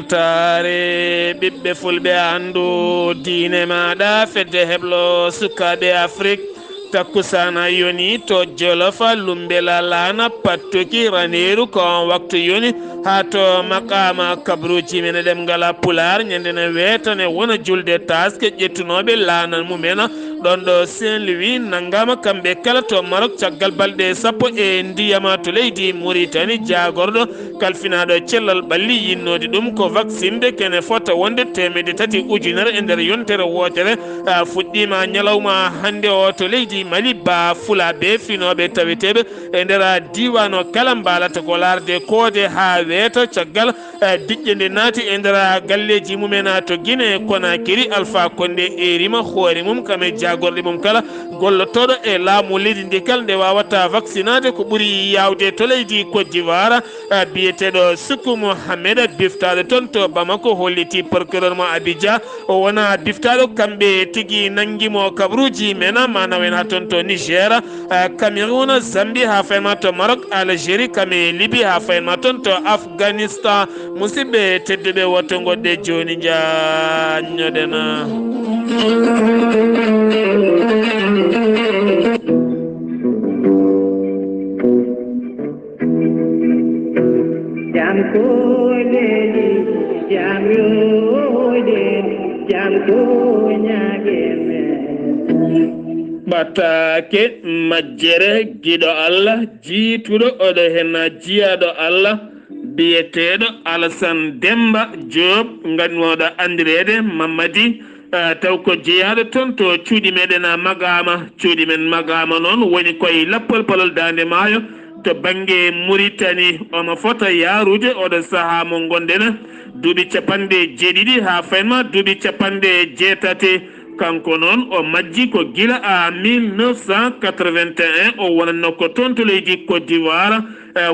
weltare ɓiɓɓe fulɓe andu diine maɗa fedde heblo sukaɓe afrique takkusana yoni to jolofa lumbela lana pattoki raneru ko waktu yoni ha to maqama kabruji men ɗemgala pular ñandene wetane wona julde taske ƴettunoɓe lana mumena ɗon ɗo saint louis nangama kamɓe kala to marok caggal balɗe sappo e ndiyama to leydi mauritanie jagorɗo kalfinaɗo cellal ɓalli yinnode ɗum ko vaccinde kene fota wonde 3 ujunere e nder yontere wotere fuɗɗima ñalawma hande o to leydi mali ba fulaɓe finoɓe taweteɓe e nder diwan o kala mbalata ko larde koode ha weeto caggal diƴƴe nde naati e nder galleji mumen to guine konakiri alpha konde erima hoore mum kame jagorɗe mum kala gollotoɗo e laamu leydi ndi kala nde wawata vaccinade ko ɓuuri yawde to leydi Côte d'Ivoire biyeteɗo Soukou Mohamed biftaɗo toon to Bamako holliti procureur mo Abidjan o wona biftaɗo kamɓe tigui nanguimo kabruji mena manawen ha toon to Niger Cameroun Zambie ha fayma to Maroc Algérie kame Libye ha fayma toon to Afghanistan musidɓe tedduɓe wotto goɗɗe joni jañoɗena jam koleli jam yoden jam konyageme ɓattake majjere giɗo Allah jiituɗo oɗo hen jiyaɗo Allah biyeteɗo Alassane Demba Diop ganmoɗo andirede Mamadi taw ko jeeyaɗo toon to cuuɗi meɗen Magama cuuɗi men Magama noon woni koye lappol palol dande maayo to banggue Mauritanie omo fota yarude oɗo saaha mo gonɗen duuɓi 70 ha fayma duuɓi 80 kanko noon o majji ko gila a 1981 o wonanno ko toon to leydi Côte d'Ivoire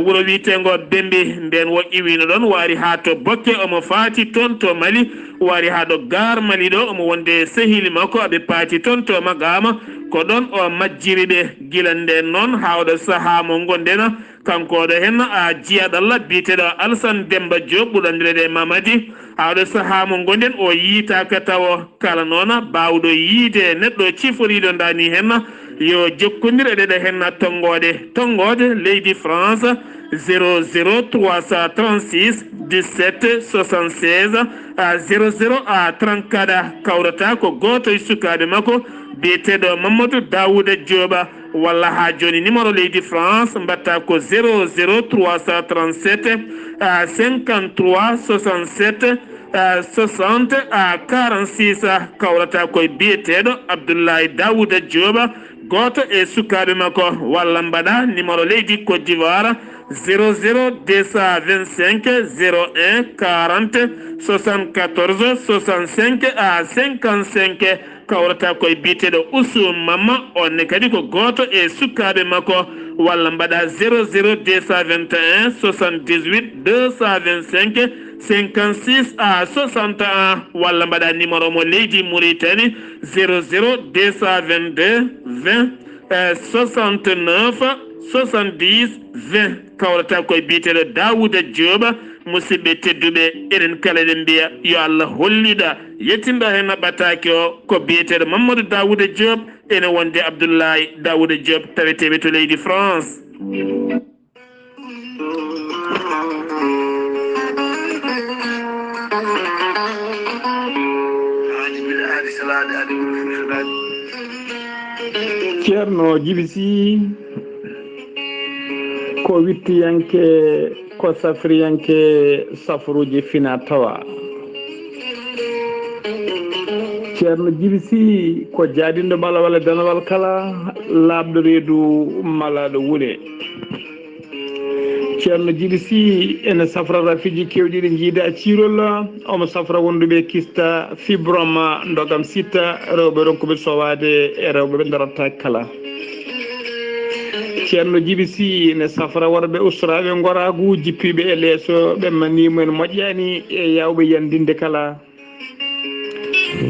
wuuro witego Bembe nden wo iwino ɗon waari ha to Bokke omo faati toon to Mali waari ha ɗo Gar Mali ɗo omo wonde sehili makko aɓe paati toon to Magama ko ɗon o majjiri ɓe gila nden noon ha oɗo saaha mo gonɗen kanko oɗo hen a jiyaɗallah biteɗo Alassane Demba Diop ɓuurandirede Mamadi ha oɗo saaha mo gonɗen o yiitaka taw kala noon bawɗo yiide neɗɗo ciforiɗo dani hen yo jokkodir eɗeɗa hen tongode leydi France 00336 17 76 00 34 kawrata ko goto e sukaɓe makko biyeteɗo Mamadou Daouda Dioba walla ha joni numéro leydi France mbatta ko 00337 53 67 60 46 kawrata koye biyeteɗo Abdoulaye Daouda Dioba goto e sukaɓe makko walla mbaɗa numéro leydi Côte d'Ivoire 00225 01 40 74 65 55 kawrata koye biyeteɗo Oussou Mama onne kadi ko goto e sukaɓe makko walla mbaɗa 00221 78 225 56 61 walla mbaɗa numéro mo leydi Mauritanie 00222 20 69 70 20 kawrata koye biyeteɗo Daouda Dioba musidɓe tedduɓe eɗen kala eɗen mbiya yo Allah holliɗa yettinɗo hen ɓattake o ko biyeteɗo Mamadou Daouda Diop ene wonde Abdoulaye Daouda Diop taweteɓe to leydi France. ceerno Djiby Sy ko wittiyanke ko safriyanke safruji fina tawa ceerno Djiby Sy ko jaadinɗo mala walla danawal kala labɗo reedu malaɗo wuule ceerno Djiby Sy ene safra rafiji kewɗi ɗi jiida ciirol omo safra wonduɓe kista fibrome ndogam sitta rewɓe ronkuɓe sowade e rewɓe ɓe darata kala ceerno Djiby Sy ne safra worɓe ustaraɓe goragu jippiɓe e leeso ɓe manimumen moƴƴani e yawɓe yandinde kala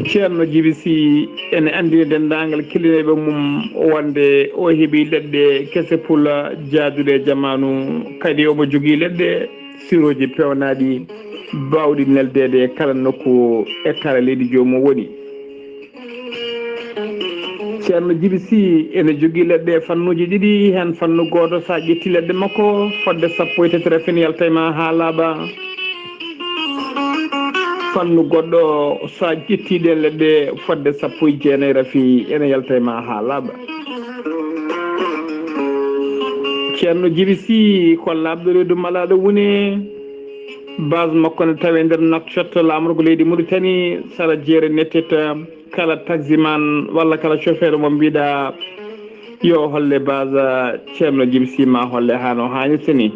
ceerno Djiby Sy ene andini dendagal killineɓe mum wonde o heeɓi leɗɗe kese pula jaaduɗe jamanu kadi omo jogui leɗɗe siroji pewnaɗi bawɗi neldede kala nokku ettare leydi jomum woni. ceerno Djiby Sy ene jogui leɗɗe fannuji ɗiɗi hen fannu goto sa ƴetti leɗɗe makko fodde 13 rafin yaltayma ha laaɓa. fannu goɗɗo sa ƴettiɗen leɗɗe fodde 19 rafi ene yaltayma ha laaɓa. ceerno Djiby Sy ko labɗo reedu malaɗo wune base makko ne tawe nder Nouakchott lamorgo leydi Mauritanie sara jeere nettita kala taximan walla kala chauffeur mo mbiɗa yo holle base ceerno Djiby Sy ma holle hano hannirta ni.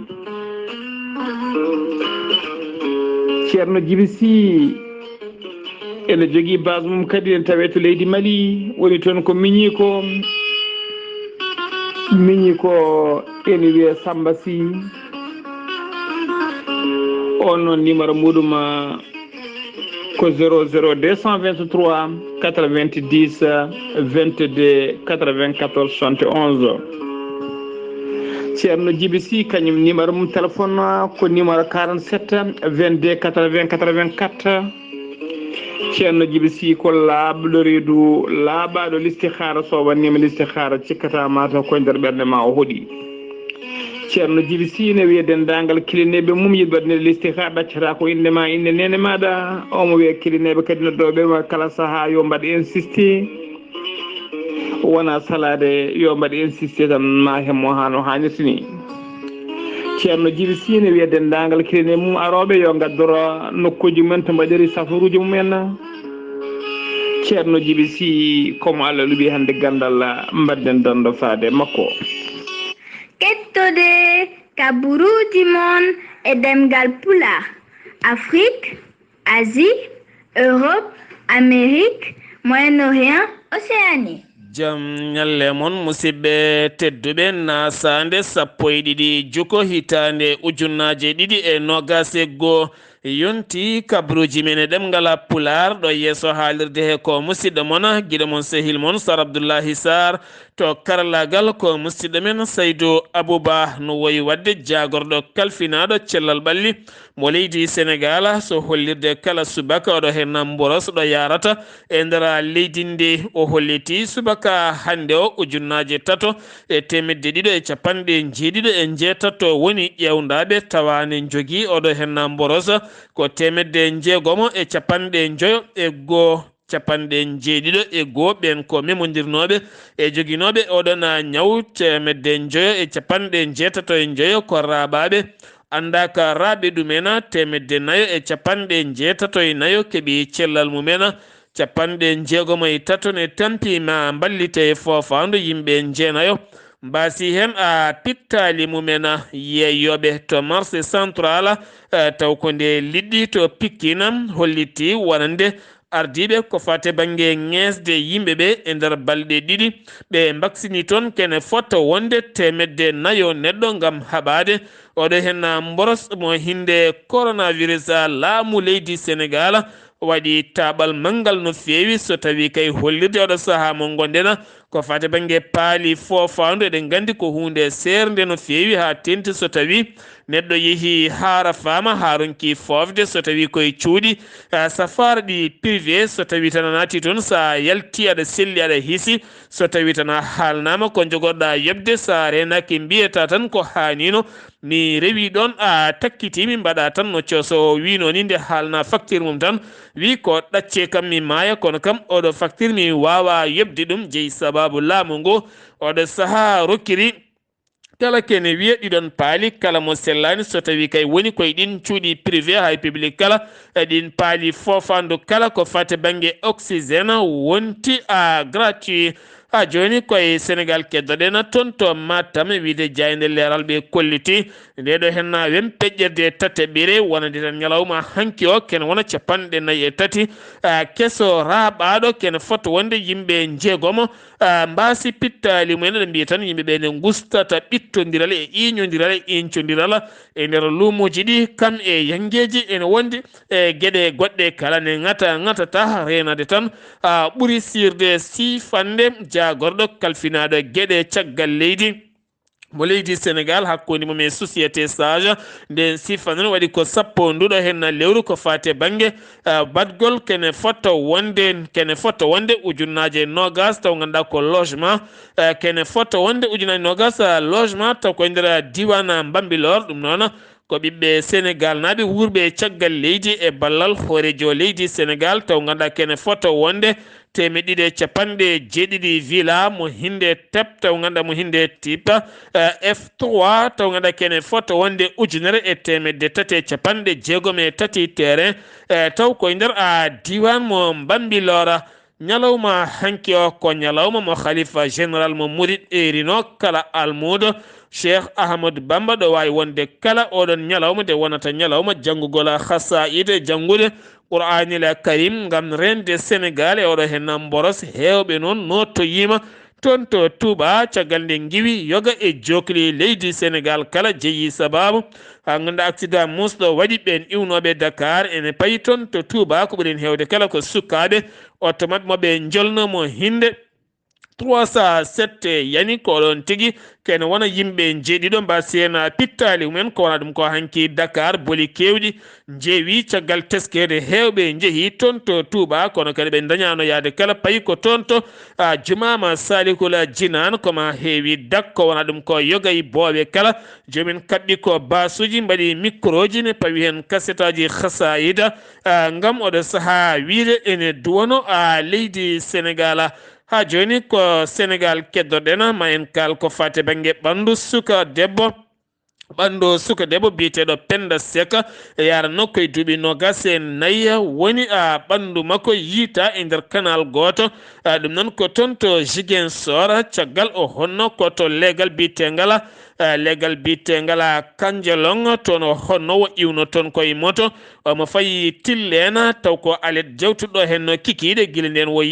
ceerno Djiby Sy ene jogui base mum kadi ne tawe to leydi Mali woni toon ko miñi ko ene wiye Samba Sy on noon numéro muɗum ko 00223 90 22 94 71. ceerno Djiby Sy kañum numéro mum téléphone ko numéro 47 22 80 84. ceerno Djiby Sy ko laaɓɗo reedu laaɓaɗo listihara so wannima listihara cikkata mata koye nder ɓerde ma o hooɗi. ceerno Djiby Sy ne wiya dendagal kilineɓe mum yiɗi waɗnede listihara ɗaccata ko inde ma inde nene maɗa omo wiya kilineɓe kadi noddoɓe kala saaha yo mbaɗ insisté wona salade yo mbaɗ insisté tan ma hemmo hano hannirta ni. ceerno Djiby Sy ne wiya dendagal kiline mum aroɓe yo gaddoro nokkuji mumen to mbaɗiri safaruji mumen. ceerno Djiby Sy komo Allah luɓi hande gandal mbadden dando faade makko. kettode kaburuji mon e demgal pula Afrique, Asie, Europe, Amérique, Moyen-Orient, Océanie. jam ñalle mon musidɓe tedduɓe nasande 12 juko hitande ujunnaje 2020 yonti kabruji men e ɗemgal pular ɗo yeeso haalirde he ko musidɗo mon guiɗo mon sehil mon Sar Abdoullahi Sarr to karallagal ko musidɗo men Saydou Abouba no woyi wadde jagorɗo kalfinaɗo cellal ɓalli mo leydi Sénégal so hollirde kala subaka oɗo hen mboros ɗo yarata e nder leydi ndi o holliti subaka hande o ujunnaje 3 e temedde 250 woni ƴewdaɓe tawane jogui oɗo hen mboros ko temedde 650 capanɗe 7 ɓen ko memodirnoɓe e joguinoɓe oɗon ñaw temedde 585 ko raɓaɓe anda ka raaɓe ɗumena temedde 464 keeɓi cellal mumena capanɗe 63 ne tampi ma ballite fofandu yimɓe jeenayo mbasi hen a pittali mumena yeeyoɓe to marché central taw ko nde liɗɗi to Pikine holliti wonande ardiɓe ko fate banggue ŋesde yimɓeɓe e nder balɗe 2 ɓe mbaksini toon kene fotta wonde temedde 4 neɗɗo gam haɓade oɗo hen mboros mo hinde coronavirus laamu leydi Sénégal waɗi taɓal mangal no fewi so tawi kay hollirde oɗo saaha mo gonɗena ko fate banggue paali fofandu eɗen gandi ko hunde serde no fewi ha tenti so tawi neɗɗo yeehi haara fama ha ronki fofde so tawi koye cuuɗi safara ɗi privé so tawi tan a naati toon sa yalti aɗa selli aɗa hiisi so tawi tan a haalnama ko jogorɗa yebde sa renaki mbiyata tan ko hanino mi rewi ɗon a takkitimi mbaɗa tan no coso wino ni nde haalna facture mum tan wi ko ɗacce kam mi maaya kono kam oɗo facture mi wawa yebde ɗum jeeyi sababu laamu ngu oɗo saaha rokkiri kala kene wiya ɗiɗon paali kala mo sellani so tawi kay woni koye ɗin cuuɗi privé hay public kala ɗin paali fofandu kala ko fate banggue oxygéne wonti a gratuit ha joni koye Sénégal keddoɗen toon to Matam wiide jayde leeral ɓe kolliti ndeɗo hen wem peƴƴirde tateɓire wonande tan ñalawma hanki o kene wona 43 keso raɓaɗo kene fota wonde yimɓe jeegomo mbasi pittali mumen ɗe mbiya tan yimɓeɓe ne gustata ɓittodiral e iñodiral e incodiral e nder luumoji ɗi kam e yangueji ene wondi e gueɗe goɗɗe kala ne gatata renade tan ɓuuri sirde sifande jagorɗo kalfinaɗo gueɗe caggal leydi mo leydi Sénégal hakkunde mum e société sage nden sifa noon waɗi ko sappo nduɗo hen lewru ko fate banggue badgol kene fotto wonde ujunnaje nogas taw ganduɗa ko logement kene fotto wonde ujunnaje nogas logement taw koye nder diwan Bambilor ɗum noon ko ɓiɓɓe Sénégal naaɓe wurɓe caggal leydi e ballal hoorejo leydi Sénégal taw ganduɗa kene fotto wonde 250 villa mo hinde tep taw ganduɗa mo hinde tipa F3 taw ganduɗa kene fotto wonde 1353 terrain taw koye nder diwan mo Bambilor ñalawma hanki o ko ñalawma mo khalifa général mo murid erino kala almudo Cheikh Ahmadou Bamba ɗo wawi wonde kala oɗon ñalawma de wonata ñalawma janngugol khasa'id janngude Qur'anil Karim ngam rende Sénégal e oɗo hen boros hewɓe noon nottoyima toon to Touba caggal nde giwi yoga e jokli leydi Sénégal kala jeeyi sababu ha ganduɗa accident musɗo waɗi ɓen iwnoɓe Dakar ene payi toon to Touba ko ɓuuren hewde kala ko sukkaɓe oto mabɓe moɓe jolnomo hinde 307 yani ko ɗon tigui kene wona yimɓe jeeɗiɗo mbasiyena pittali mumen ko wona ɗum ko hanki Dakar boli kewɗi jeewi caggal teskede hewɓe jeehi toon to Touba kono kadi ɓe dañano yaade kala payi ko toon to jumama Salikul Jinan koma heewi dak ko wona ɗum ko yogay booɓe kala jomin kaɓɓi ko basuji mbaɗi micro ji ne pawi hen kasetaji khasayida ngam oɗo saaha wiide ene duwono leydi Sénégal ha joni ko Sénégal keddoɗen ma en kal ko fate banggue ɓandu suka debbo biyeteɗo Penda Seck yara nokko e duuɓi nogas e nayyi woni ɓandu makko yiita e nder canal goto ɗum noon ko toon to Ziguinchor caggal o honno ko to legal biyetegal Kandialong toon o honnowo iwno toon koye moto omo fayi tillena taw ko alet jawtuɗo hen kikiɗe guila nden o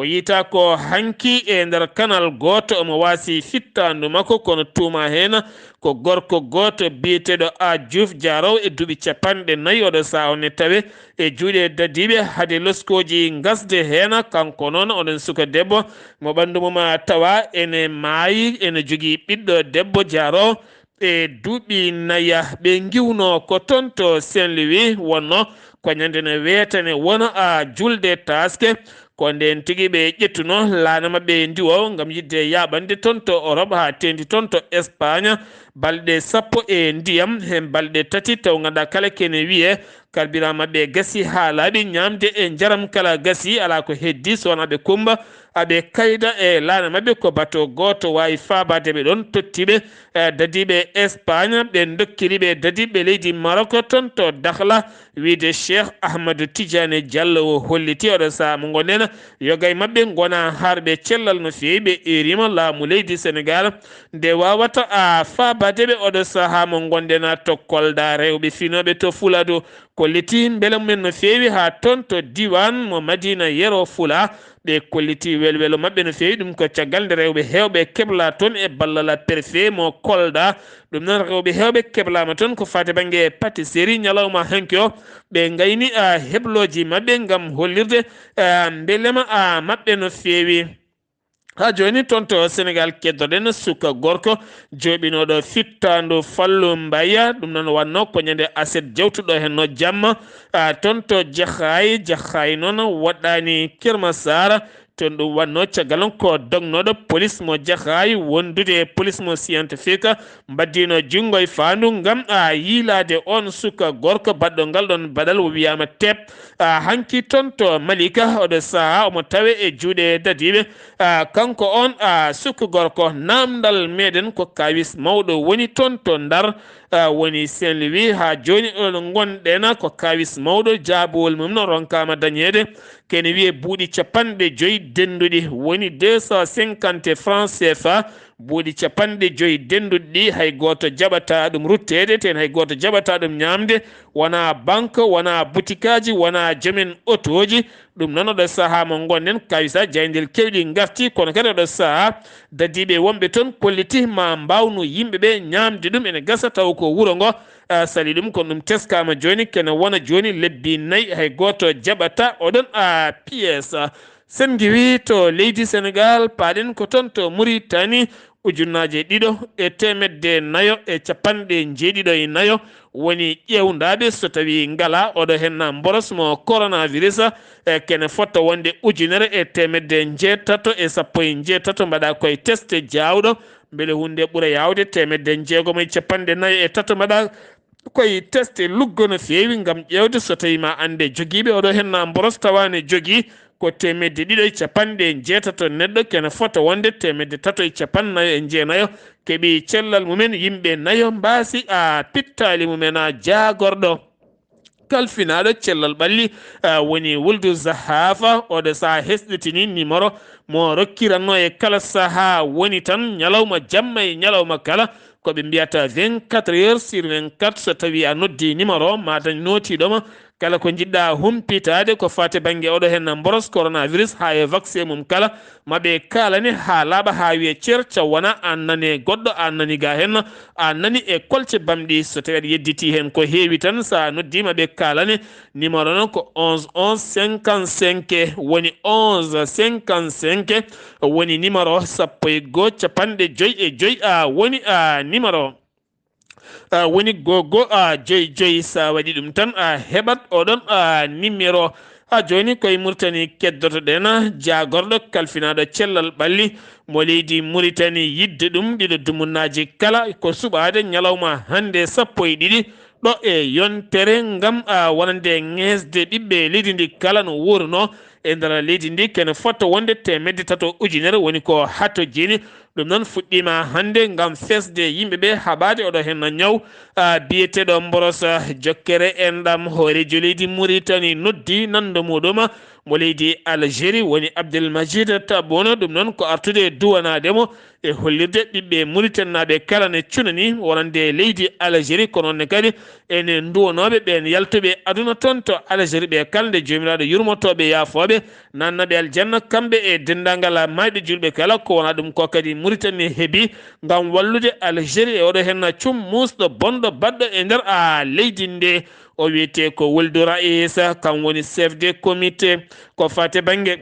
yiita ko hanki e nder canal goto omo wasi fittandu makko kono tuma hen ko gorko goto biyeteɗo Diouf Diaraw e duuɓi 40 oɗo saha one tawe e juuɗe dadiɓe haade loskoji gasde hen kanko noon oɗon suka debbo mo ɓandu mum tawa ene maayi ene jogui ɓiɗɗo debbo Diaraw e duuɓi 4 ɓe giwno ko toon to Saint-Louis wonno ko ñande ne wetane wona julde taske ko nden tigui ɓe ƴettuno laana mabɓe ndiwo ngam yidde yaɓande toon to Europe ha tendi toon to Espagne balɗe 10 e ndiyam hen balɗe 3 taw ganduɗa kala kene wiye carburant mabɓe gasi ha laaɓi ñamde e jaram kala gasi ala ko heddi so wona ɓe kumba aɓe kayda e laana mabɓe ko bateau goto wawi fabade ɓe ɗon tottiɓe dadiɓe Espagne ɓe dokkiriɓe dadiɓe leydi Maroc toon to Dakhla wiide Cheikh Ahmadou Tidiane Diallo o holliti oɗo saha mo gonɗen yogay mabɓe gona harɓe cellal no fewi ɓe erima laamu leydi Sénégal nde wawata fabade ɓe oɗo saha mo gonɗen to Kolda rewɓe finoɓe to Fuladu kolliti beele mumen no fewi ha toon to diwan mo Madina Yero Fula ɓe kolliti welwelo mabɓe no fewi ɗum ko caggal nde rewɓe hewɓe kebla toon e ballal préfet mo Kolda ɗum noon rewɓe hewɓe keblama toon ko fate banggue pâtisserie ñalawma hanki o ɓe gayni hebloji mabɓe gam hollirde beelema mabɓe no fewi ha joni toon to Sénégal keddoɗen suka gorko joɓinoɗo fittandu Fallou Mbaye ɗum noon wanno ko ñande aset jawtuɗo hen no jamma toon to Jahay noon waɗɗani Kermassar toon ɗum wanno caggal ko dognoɗo police mo Jahay wondude police mo scientifique mbaddino junggo e fandu gam yiilade on suka gorko baɗɗo ngal ɗon baɗal o wiyama tep hanki toon to Malika oɗo saha omo tawe e juuɗe dadiɓe kanko on suka gorko namdal meɗen ko kawis mawɗo woni toon to Ndar woni Saint-Louis ha joni on gonɗen ko kawis mawɗo jaabowol mum no ronkama dañede kene wiye buuɗi 50 denduɗi woni 250 francs CFA buuɗi 50 denduɗi ɗi hay goto jaɓata ɗum ruttede ten hay goto jaɓata ɗum ñamde wona banque wona boutique wona jomen autoji ɗum noon oɗo saaha mo gonɗen kawisa jaydel kewɗi garti kono kadi oɗo saaha dadiɓe wonɓe toon kolliti ma mbawnu yimɓeɓe ñamde ɗum ene gasa taw ko wuuro ngo sali ɗum kono ɗum teskama joni kene wona joni lebbi 4 hay goto jaɓata oɗon pièce sen giwi to leydi Sénégal paaɗen ko toon to Mauritanie ujunnaje ɗiɗo e temedde nayo e capanɗe jeeɗiɗo e nayo woni ƴewdaɓe so tawi ngala oɗo henna boros mo coronavirus kene fotta wonde ujunere e temedde jeetato e sappo e jeetato mbaɗa koye test jawɗo beele hunde ɓuura yawde temedde jeegom e capanɗe nayo e tato mbaɗa koye test luggo no fewi gam ƴewde so tawi ma ande joguiɓe oɗo henna boros tawane jogui ko temedde ɗiɗo e capanɗe jeetato neɗɗo kene fota wonde temedde tato e capannayo e jeenayo keeɓi cellal mumen yimɓe nayo mbasi a pittali mumen a jagorɗo kalfinaɗo cellal ɓalli woni wuldu zahafa oɗo saha hesɗitini numéro mo rokkiranno e kala saaha woni tan ñalawma jamma e ñalawma kala koɓe mbiyata 24 heures sur 24 so tawi a noddi numéro ma dañ notiɗoma kala ko jiɗɗa humpitade ko fate banggue oɗo hen boros coronavirus ha e vaccin mum kala maɓe kalane ha laaɓa ha wiye ceerca wona an nani goɗɗo an nani ga hen a nani e kolce bamɗi so tawi aɗa yedditi hen ko heewi tan sa noddima ɓe kalane numéro noon ko 11 11 55 woni 11 55 woni numéro sappo e goho capanɗe joyyi e joyyi woni numéro woni gogo joyi joyi sa waɗi ɗum tan heɓat oɗon numéro joni koye Mauritanie keddotoɗen jagorɗo kalfinaɗo cellal ɓalli mo leydi Mauritanie yidde ɗum ɗiɗo dumunnaji kala ko suɓade ñalawma hande sappo e ɗiɗi ɗo e yontere gam wonande ŋesde ɓiɓɓe leydi ndi kala no wuurno e nder leydi ndi kene fotta wonde temedde tato ujunere woni ko hatto jeni ɗum noon fuɗɗima hande gam fesde yimɓeɓe haɓade oɗo hen ñaw biyeteɗo boros jokkere enɗam hoorejo leydi Mauritanie noddi nando muɗum mo leydi Algérie woni Abdelmajid Tabboune ɗum noon ko artude duwanademo e hollirde ɓiɓɓe Mauritanie naɓe kala ne cunani wonande leydi Algérie ko noonne kadi ene duwanoɓe ɓen yaltuɓe aduna toon to Algérie ɓe kala nde jomiraɗo yurmotoɓe yaafoɓe nannaɓe aljanna kamɓe e dendagal mayɓe julɓe kala ko wona ɗum ko kadi Mauritanie heeɓi gam wallude Algérie e oɗo hen cum musɗo bonɗo baɗɗo e nder leydi nde o wiyete ko Wuldu Raïs kam woni chef de comité ko fate banggue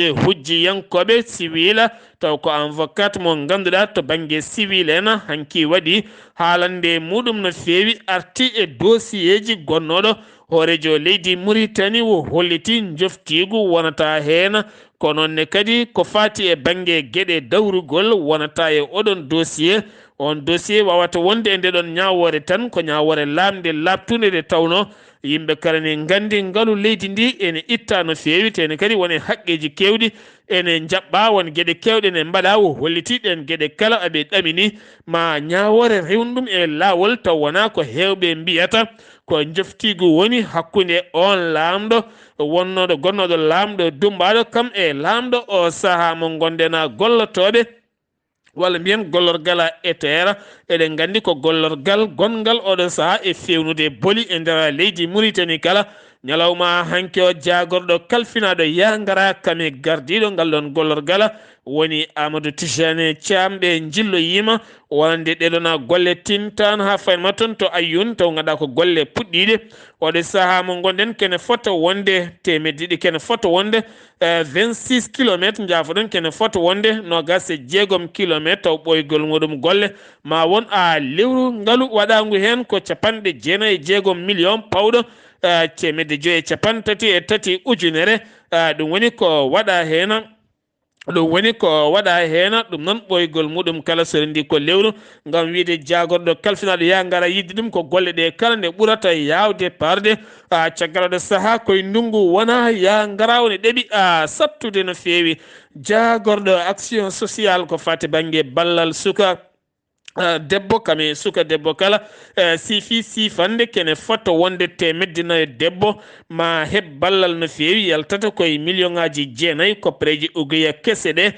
hujjiyankoɓe civil taw ko avocat mo ganduɗa to banggue civil en hanki waɗi haalande muɗum no fewi arti e dossier ji gonnoɗo hoorejo leydi Mauritanie wo holliti joftigu wonata hen ko nonne kadi ko fati e banggue gueɗe dawrugol wonata e oɗon dossier on dossier wawata wonde e ndeɗon ñawore tan ko ñawore lamde labtude nde tawno yimɓe kala ne gandi ngaalu leydi ndi ene itta no fewi tene kadi wone haqqeji kewɗi ene jaɓɓa won gueɗe kewɗe ne mbaɗa o hollitiɗen gueɗe kala aɓe ɗamini ma ñawore rewndum e lawol taw wona ko hewɓe mbiyata ko joftigu woni hakkude on lamɗo wonnoɗo gonnoɗo lamɗo dumbaɗo kam e lamɗo o saaha mo gondena gollotoɓe walla mbiyen gollorgal ETR eɗen gandi ko gollorgal gongal oɗo saaha e fewnude booli e nder leydi Mauritanie kala ñalawma hanki o jagorɗo kalfinaɗo yangara kame gardiɗo ngal ɗon gollorgal woni Amadou Tijane Thiam ɓe jilloyima wonande ɗeɗona golle tintan ha fayma toon to Ayoune taw ganduɗa ko golle puɗɗiɗe oɗo saaha mo gonɗen kene fota wonde temedde ɗiɗi kene fota wonde 26 kilométre jafoɗon kene fota wonde 26 kilométre taw ɓoygol muɗum golle ma won lewru ngaalu waɗagu hen ko capanɗe jeenayyi e jeegom million pawɗo temedde joyyi e capantati e tati ujunere ɗum woni ko waɗa hen ɗum noon ɓoygol muɗum kala so rendi ko lewru gam wiide jagorɗo kalfinaɗo ya gara yidde ɗum ko golle ɗe kala nde ɓurata yawde parde caggal oɗo saaha koye ndungu wona ya gara woni ɗeeɓi sattude no fewi jagorɗo action sociale ko fate banggue ballal suka debbo kame suka debbo kala sifi sifande kene fota wonde temedde nayyi debbo ma heb ballal no fewi yaltata koye million ngaji jeenayyi koppareji ugoya kese ɗe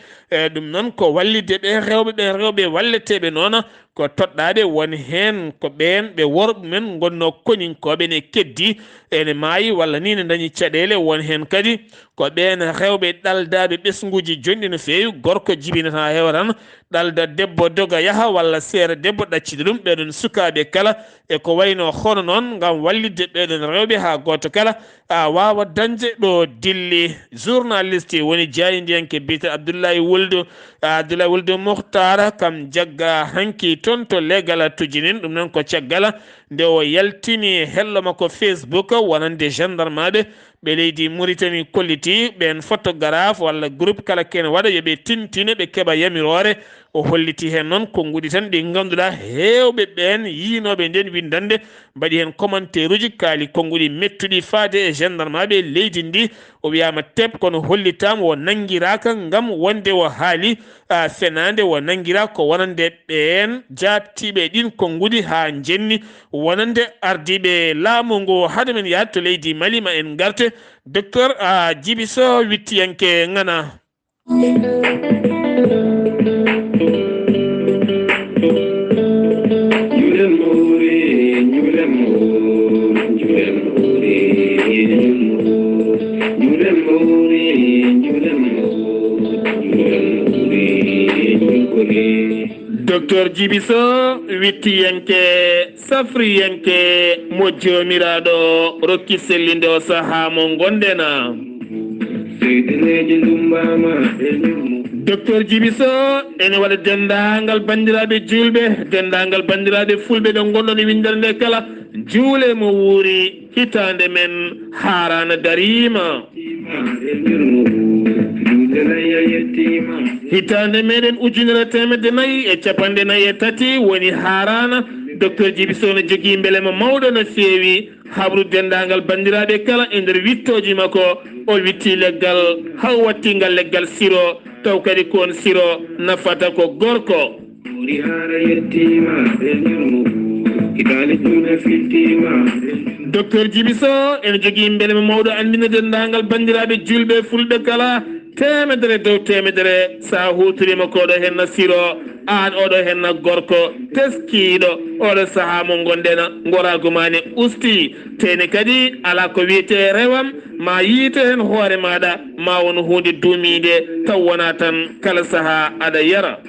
ɗum noon ko wallide ɓe rewɓe walleteɓe noon ko toɗɗade won hen ko ɓen ɓe worɓe men gonno koninkoɓe ne keddi ene maayi walla ni ne dañi caɗele won hen kadi ko ɓen rewɓe ɗaldaɓe ɓesguji jonɗi no fewi gorko jibinata hewa tan ɗalda debbo doga yaaha walla seere debbo ɗaccide ɗum ɓeɗon sukaɓe kala e ko wayno hono noon gam wallidde ɓeɗon rewɓe ha goto kala wawa dañde ɗo dilli journaliste woni jaydiyanke biyete Abdoulaye Wulde Mouhtara kam jagga hanki toon to legal tujinin ɗum noon ko caggal nde o yaltini hello makko Facebook wonande gendarme aɓe ɓe leydi Mauritanie kolliti ɓen photographe walla groupe kala ken waɗa yoɓe tintine ɓe keeɓa yamirore o holliti hen noon konngudi tan ɗi ganduɗa hewɓe ɓen yinoɓe nden windande mbaɗi hen commentaire uji kaali konngudi mettuɗi faade e gendarme aɓe leydi ndi o wiyama teb kono hollitama o nanguiraka gam wonde o haali fenade o nanguira ko wonande ɓen jattiɓe ɗin konngudi ha jenni wonande ardiɓe laamu ngu haade men yaade to leydi Mali ma en garte docteur Djiby Sow wittiyanke ngana docteur Djiby Sow wittiyanke safriyanke mo jomiraɗo rokki sellinde o saaha mo gondena docteur Djiby Sow ene waɗa dendagal bandiraɓe julɓe dendagal bandiraɓe fulɓe ɗo gonɗon e windere nde kala juule mo wuuri hitande men harana darima hitande meɗen ujunere temedde nayyi e capanɗe nayyi e tati woni harana docteur Djiby Sow ne jogui beelema mawɗo no feewi habru dendagal bandiraɓe kala e nder wittoji makko o witti leggal haw wattingal leggal siro taw kadi kon siro nafata ko gorko docteur Djiby Sow ene jogui beelema mawɗo andina dendagal bandiraɓe julɓe fulɓe kala temedere dow temedere sa hutorima koɗo henna siro an oɗo henna gorko teskiɗo oɗo saaha mo gondena goragumane usti tene kadi ala ko wiyete rewam ma yiite hen hoore maɗa ma won hunde duumide taw wona tan kala saaha aɗa yara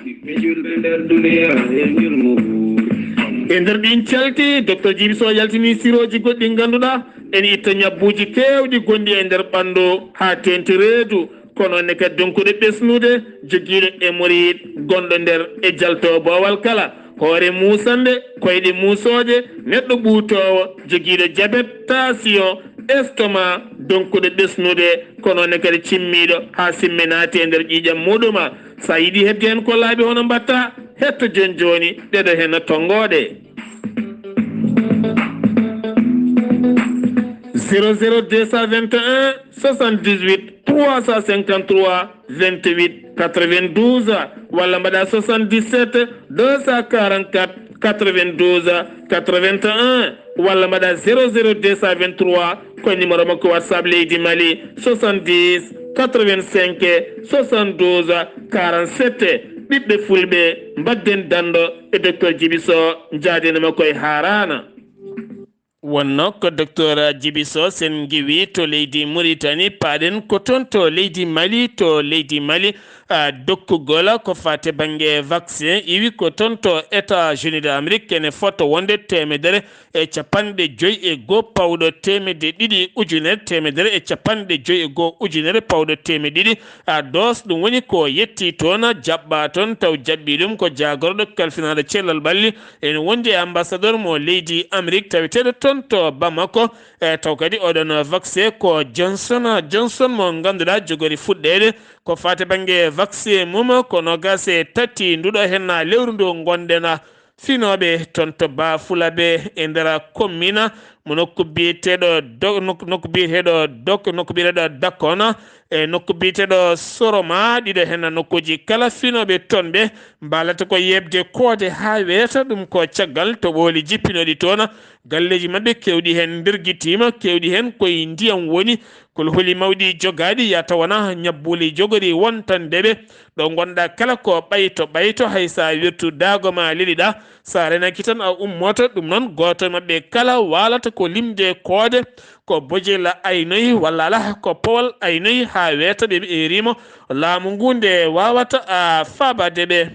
e nder ɗin calti docteur Djiby Sow yaltini siroji goɗɗi ganduɗa ene itta ñabbuji kewɗi gonɗi e nder ɓandu ha tenti reedu kono ne kadi donkuɗe ɓesnude joguiɗo hémorroïde gonɗo nder e jalto bowal kala hoore musande koyɗe musoje neɗɗo ɓuutowo joguiɗo diabète tension estomac donkuɗe ɓesnude kono ne kadi cimmiɗo ha simme naati e nder ƴiƴam muɗuma sa yiiɗi hebde hen ko laaɓi hono mbatta hetto joni joni ɗeɗo hen tongoɗe 00221 78 353 28 92 walla mbaɗa 77 244 92 81 walla mbaɗa 00223 ko numéro makko WhatsApp leydi Mali 70 85 72 47 ɓiɓɓe fulɓe mbadden dando e docteur Djiby Sow jaadeno makko e harana wonno ko docteur Djiby Sow sen giwi to leydi Mauritanie paɗen ko toon to leydi Mali dokkugol ko fate banggue vaccin iwi ko toon to États-Unis d'Amérique ene foto wonde temedere e capanɗe joyyi e goho pawɗo temedde ɗiɗi ujunere temedere e capanɗe joyyi e goho ujunere pawɗo temedde ɗiɗi dos ɗum woni ko yetti toon jaɓɓa toon taw jaɓɓi ɗum ko jagorɗo kalfinaɗo cellal ɓalli ene wondi e ambassadeur mo leydi Amérique taweteɗo toon to Bamako taw kadi oɗon vaccin ko Johnson mo ganduɗa jogori fuɗɗede ko fate banggue vaccin mum ko nogas e tati nduɗo henna lewru ndu gonɗena finoɓe toon to Bafulaɓe e nder commune mo nokku biyeteɗo Dakona e nokku biteɗo Soroma ɗiɗo hen nokkuji kala finoɓe toon ɓe mbalata ko yebde koode ha weeta ɗum ko caggal to ɓooli jippinoɗi toon galleji mabɓe kewɗi hen dirguitima kewɗi hen koye ndiyam woni kol holi mawɗi jogaɗi ya tawana ñabbuli jogori wontandeɓe ɗo gonɗa kala ko ɓayto hay sa wirtu dagoma leliɗa sa renaki tan a ummoto ɗum noon goto mabɓe kala walata ko limde koode ko bojela aynoyi walla ala ko powal aynoyi ha weta ɓe erimo laamu ngu nde wawata a fabadeɓe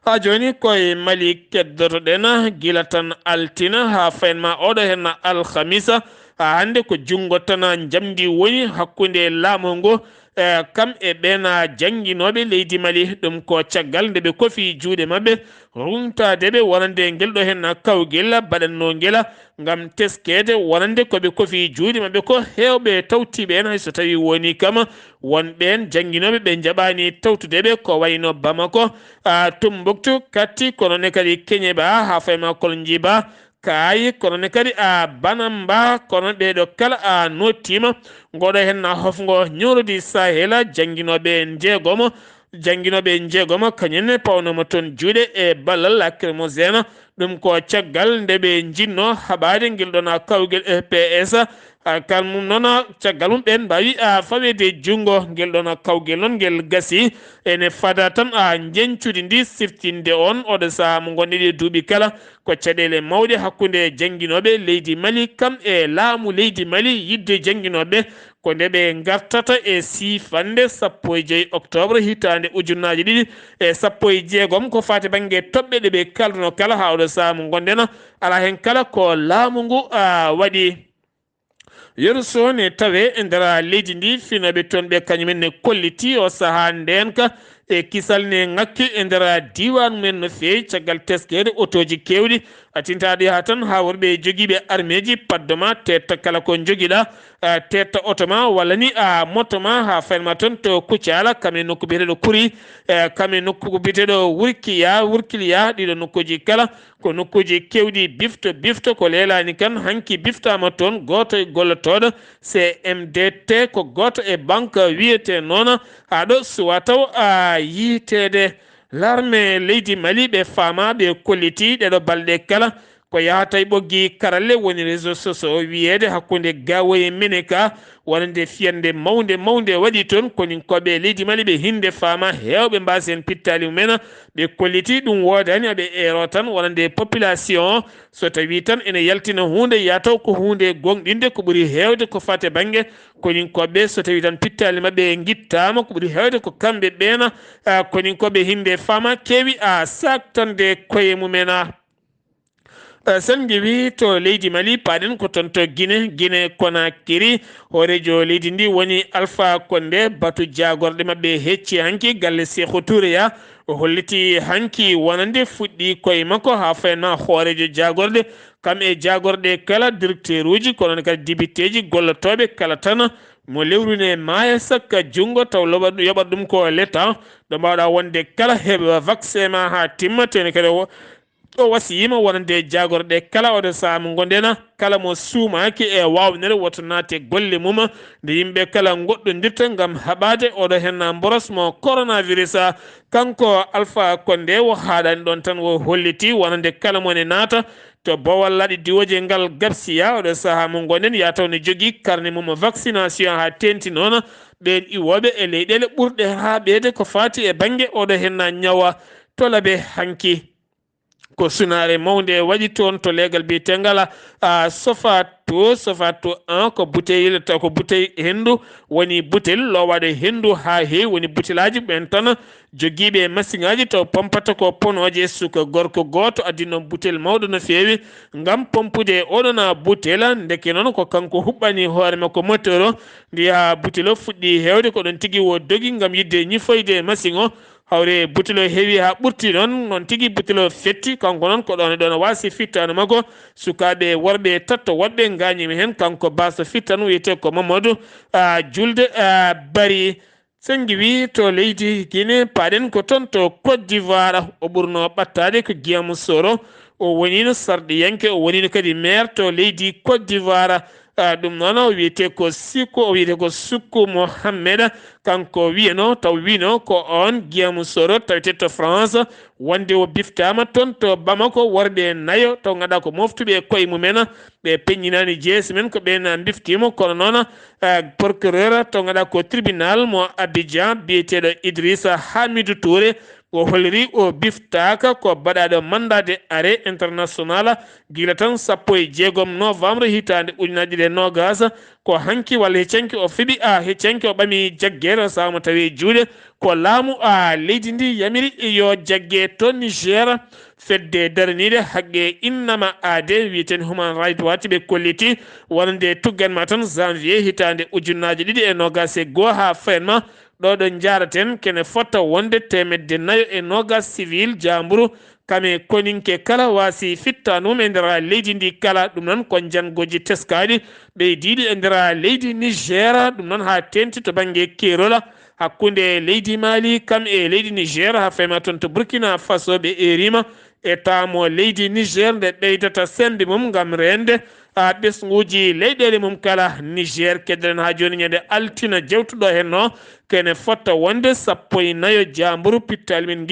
ha joni koye Mali keddotoɗen gila tan altina ha faynma oɗo hen alhamisa ha hande ko jungo tan jamdi woni hakkude laamu ngu kam e ɓena jangguinoɓe leydi Mali ɗum ko caggal nde ɓe kofi juuɗe mabɓe rumtadeɓe wonande guelɗo hen kawguel baɗanno guela gam teskede wonande koɓe kofi juuɗe mabɓe ko hewɓe tawtiɓe en hayso tawi woni kam wonɓen jangguinoɓe ɓe jaɓani tawtudeɓe ko wayno Bamako Tumbuktu katti kono ne kadi Keñeba ha fayma Koljiba kayi kono ne kadi Banamba kono ɓeɗo kala nottima goɗo hen hofgo ñorodi Sahela jangguinoɓe jeegomo kañenne pawnoma toon juuɗe e ballal lacrymogène ɗum ko caggal nde ɓe jinno haɓade guel ɗon kawguel EPS kalmum noon caggal mum ɓen mbawi fawede jungo guel ɗon kawguel noon guel gasi ene fada tan jencude ndi siftinde on oɗo saaha mo gonɗiɗi duuɓi kala ko caɗele mawɗe hakkude jangguinoɓe leydi Mali kam e laamu leydi Mali yidde jangguinoɓe ko nde ɓe gartata e sifande 15 octobre hitande ujunnaje 2016 ko fati banggue toɓɓe ɗe ɓe kalduno kala ha oɗo saaha mo gonɗen ala hen kala ko laamu ngu waɗi yeruso ne tawe e nder leydi ndi finoɓe toon ɓe kañumen ne kolliti o saaha ndenka e kisal ne ngakki e nder diwan men no feewi caggal teskede otoji kewɗi atintaɗo yaha tan ha worɓe joguiɓe armeji paddoma tetta kala ko joguiɗa tetta oto ma walla ni moto ma ha faynma toon to Kucala kame nokku biteɗo Kuri kame nokku biteɗo Wurkiliya ɗiɗo nokkuji kala ko nokkuji kewɗi bifto ko leelani kan hanki biftama toon goto e gollotoɗo CMDT ko goto e banque wiyete noon haɗo suwa taw yitede l'armée leydi Mali ɓe fama ɓe kolliti ɗeɗo balɗe kala ko yahata e ɓoggi karalle woni réseau sociaux wiyede hakkude Gawoye Meneka wonande fiyande mawde waɗi toon koni koɓe leydi Mali ɓe hinde fama hewɓe mbasi hen pittali mumen ɓe kolliti ɗum wodani aɓe ero tan wonande population so tawi tan ene yaltina hunde yataw ko hunde gonɗinde ko ɓuuri hewde ko fate banggue koni koɓe so tawi tan pittali mabɓe guittama ko ɓuuri hewde ko kamɓe ɓena koni koɓe hinde fama keewi saktande koye mumen sen jeewi to leydi Mali paɗen ko toon to Guinée Conakry horejo leydi ndi woni Alpha Condé batu jagorɗe mabɓe hecci hanki galle Sékou Touré o holliti hanki wonande fuɗɗi koye makko ha fayanma hoorejo jagorɗe kam e jagorɗe kala directeur uji kono kadi dibiteji gollotoɓe kala tan mo lewrune maaya sakka jungo taw yoɓat ɗum ko l'état ɗo mbawɗa wonde kala heɓa vaccin ma ha timma tene kadi o wasiyima wonande jagorɗe kala oɗo saaha mo gondena kala mo suumaki e wawnere woto naate golle mum nde yimɓe kala goɗɗodirta gam haɓade oɗo hen boros mo coronavirus kanko Alpha Condé o haɗani ɗon tan o holliti wonande kala mone naata to bowal laɗi diwoje ngal Gabsiya oɗo saaha mo gonen yataw ne jogui carnet mum vaccination ha tenti noon ɓen iwoɓe e leyɗele ɓurɗe ha ɓeede ko fati e banggue oɗo hen ñawa tolaɓe hanki ko sunare mawde waɗi toon to legal biyetengal Sofato 1 ko bouteille taw ko bouteille hendu woni bouteille lowade hendu ha heewi woni boutellaji ɓen tan joguiɓe machine aji taw pompata ko ponoje suka gorko goto addi noon bouteille mawɗo no feewi gam pompude oɗon bouteille ndeke noon ko kanko huɓɓani hoore makko moteur o ndiya bouteille o fuɗɗi hewde ko ɗon tigui wo dogi gam yidde ñifoyde machine o hawre bouteille o heewi ha ɓurti noon tigui bouteille o fetti kanko noon ko ɗon wasi fittano makko sukaɓe worɓe tatto woɗɓe gañimi hen kanko baso fittano wiyete ko Mamadou Julde Bari sen wi to leydi Guinée paɗen ko toon to Côte d'Ivoire o ɓurno ɓattade ko Guillaume Soro o wonino sarɗiyanke o wonino kadi maire to leydi Côte d'Ivoire ɗum noon wiyete ko Siko wiyete ko Sukku Mohammed kanko wiyano taw wino ko on Guillaume Soro tawete to France wonde o biftama toon to Bamako worɓe nayo taw ganduɗa ko moftuɓe koye mumen ɓe peññinani jeesi men ko ɓen biftimo kono noon procureur taw ganduɗa ko tribunal mo Abidjan biyeteɗo Idrissa Hamidou Touré o holliri o biftaka ko baɗaɗo mandat de arrêt international gila tan 16 novembre hitande ujunaje ɗiɗi e nogas ko hanki walla heccanki o fiɓi heccanki o ɓami jaggere sawmo tawi juuɗe ko laamu leydi ndi yamiri yo jagge to Niger fedde daraniɗe haqqe innama ade wiyeten human right watch ɓe kolliti wonande tugganma tan janvier hitande ujunaje ɗiɗi e nogas e goho ha fayenma ɗo ɗo jaraten kene fotta wonde 420 civil jamburu kame koninke kala wasi fittanum e nder leydi ndi kala ɗum noon ko jangoji teskaɗi ɓeydiɗi e nder leydi Niger ɗum noon ha tenti to banggue kerola hakkude leydi Mali kam e leydi Niger ha fema toon to Burkina Faso ɓe erima e tamo leydi Niger nde ɓeydata sembe mum gam rende ɓesguji leyɗele mum kala Niger kedden ha joni ñande altina jewtuɗo henno kene fotta wonde 14 jamburu pittali min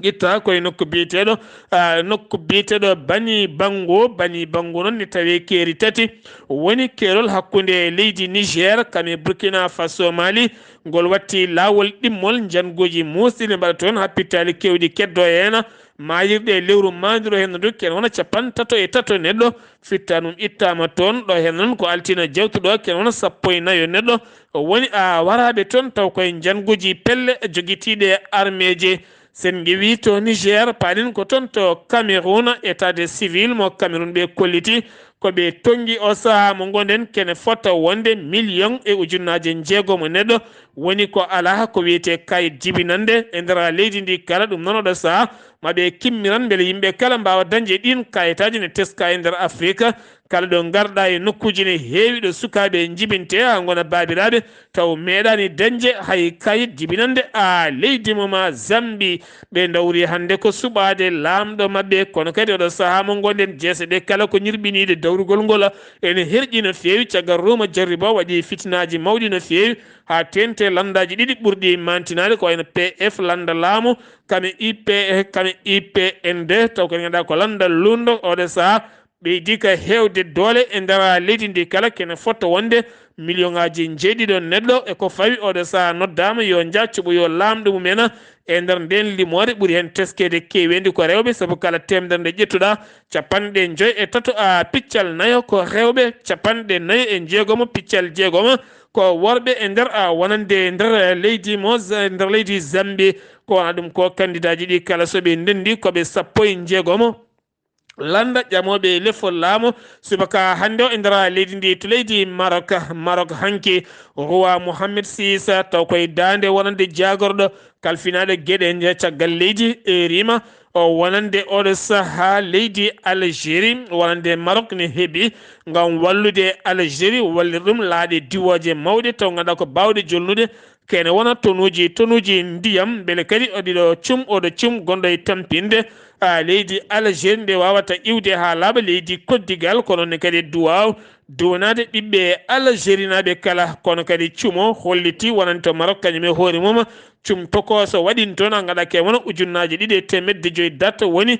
guitta koye nokku biyeteɗo bani bango noon ni tawi keeri tati woni keerol hakkude leydi Niger kame Burkina Faso Mali ngol watti lawol ɗimmol jangoji musɗi mbaɗa toon ha pittali kewɗi keddo hen mayirɗe lewru mandiro hen du ken wona 33 neɗɗo fittanum ittama toon ɗo hen noon ko altina jewtuɗo ken wona 14 neɗɗo woni waraɓe toon taw koye jangoji pelle joguitiɗe arméje sen gewi to Niger paɗin ko toon to Cameroun état de civil mo Cameroun ɓe kolliti koɓe tongi o saaha mo gonden kene fotta wonde 1,6 neɗɗo woni ko ala ko wiyete kayit jibinande e nder leydi ndi kala ɗum noon oɗo saaha maɓe kimmiran beele yimɓe kala mbawa dañde ɗin kayitaji ne teska e nder Afrique kala ɗo garɗa e nokkuji ne heewi ɗo sukaɓe jibinte ha gona babiraɓe taw meeɗani dañde hay kayit jibinande leydi moma Zambie ɓe dawri hande ko suɓade lamɗo mabɓe kono kadi oɗo saaha mo gonden jeese ɗe kala ko ñirɓiniɗe dawrugol ngol ene herƴi no feewi caggal Roma jarriba waɗi fitinaji mawɗi no feewi ha tente landaji ɗiɗi ɓurɗi mantinade ko wayno PF landa laamu kame IPN2 taw ko ganduɗa ko landa lundo oɗo saaha ɓeydi ka hewde doole e nder leydi ndi kala kene fotta wonde million ngaji jeeɗiɗo neɗɗo e ko fawi oɗo saaha noddama yo jaccuɓo yo lamɗo mumen e nder nden limore ɓuuri hen teskede kewendi ko rewɓe saabu kala temdere nde ƴettuɗa 53 piccal nayo ko rewɓe 49 piccal 6 ko worɓe e nder wonande nder leydi nder leydi Zambie ko wona ɗum ko candidat ji ɗi kala soɓe ndendi koɓe 16 landa ƴamoɓe lefol laamu subaka hande o e nder leydi ndi to leydi Maroc hanki roi Mohammed VI taw koye dande wonande jagorɗo kalfinaɗo gueɗe caggal leydi erima o wonande oɗo saaha leydi Algérie wonande Maroc ne heeɓi ngam wallude Algérie wallir ɗum laaɗe diwoje mawɗe taw ganduɗa ko bawɗe jolnude kene wona tonuji ndiyam beele kadi oɗo cum gonɗo e tampinde leydi Algérie nde wawata iwde ha laaɓa leydi Côte d'Ivoire kono ne kadi duwaw duwanade ɓiɓɓe Algérie naɓe kala kono kadi cumo holliti wonanta Maroc kañum e hoore mum cum tokoso waɗin toon a gaɗake wona ujunnaje 2,5 date woni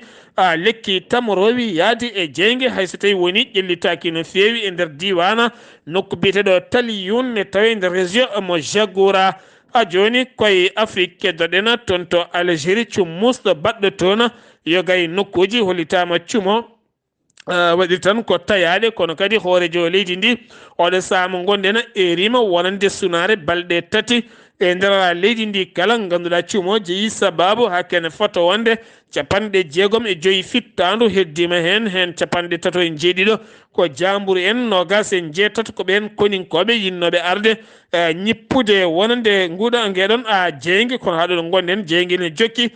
lekki tamorowi yaadi e jeygue hayso tawi woni ƴellitaki no feewi e nder diwana nokku biyeteɗo Taliyun ne tawi nder région mo Jagoura joni koye Afrique keddoɗen toon to Algérie cum musɗo baɗɗo toon yogay nokkuji hollitama cumo waɗi tan ko tayaɗe kono kadi hoorejo leydi ndi oɗo saama gonɗen erima wonande sunare balɗe 3 e nder leydi ndi kala ganduɗa cumo jeeyi sababu ha kene fota wonde 65 fittandu heddima hen 37 ko jamburu en nogas en jeetato ko ɓen koninkoɓe yinnoɓe arde ñippude wonande ngueɗon jeygue kono haɗo ɗo gonɗen jeygue ne jokki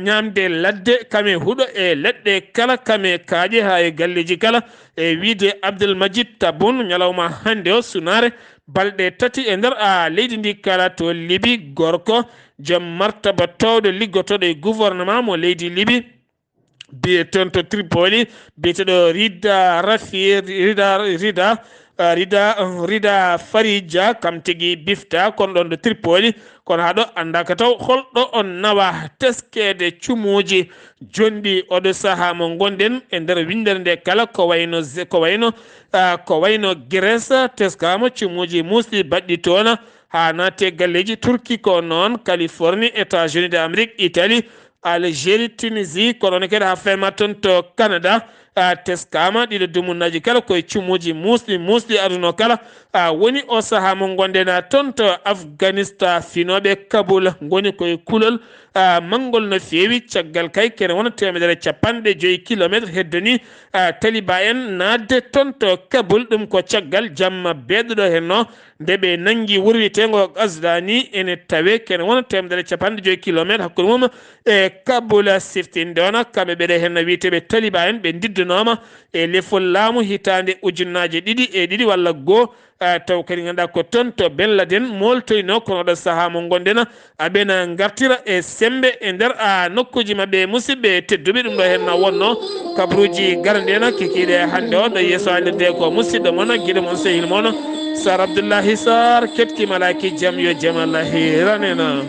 ñamde ladde kame huuɗo e leɗɗe kala kame kaaƴe ha e galleji kala e wiide Abdelmajid Taboun ñalawma hande o sunare balɗe 3 e nder leydi ndi kala to Libi gorko joom martaba towɗo liggotoɗo e gouvernement mo leydi Libi biye toon to Tripoli biyeteɗo rida farija kam tigi bifta kon ɗon ɗo Tripoli kono haɗo andaka taw holɗo on nawa teskede cumuji jonɗi oɗo saaha mo gonɗen e nder windere nde kala ko wayno Grèce teskama cumuji musli baɗɗi toon ha naate galleji Turki ko noon Californie États-Unis d'Amérique Italie Algérie Tunisie kono ne kadi ha fema toon to Canada teskama ɗiɗo dumunnaji kala koye cumuji musli aduno kala woni o saaha mo gonɗen toon to Afghanistan finoɓe Kabul goni koye kulol mangol no feewi caggal kay kene wona 150 kilométre heddoni taliba en nadde toon to Kabul ɗum ko caggal jamma beɗoɗo henno nde ɓe nangi wurwitego Asdani ene tawe kene wona 150 kilométre hakkude mum e Kabul siftinde ona kamɓe ɓeɗe henno wiyeteɓe taliba en ɓe diddanoma e lefol laamu hitande ujunnaje ɗiɗi walla goho taw kadi ganduɗa ko toon to Ben Laden moltoyno kono ɗo saaha mo gonɗen aɓena gartira e sembe e nder nokkuji mabɓe musidɓe tedduɓe ɗum ɗo henno wonno kabruji garandena kikiɗe hande o ɗo yeeso haalirde ko musidɗo moon guiɗo moon sehil moon Sar Abdoullahi Sarr kettimalaki jaam yo jaam Allah hiranena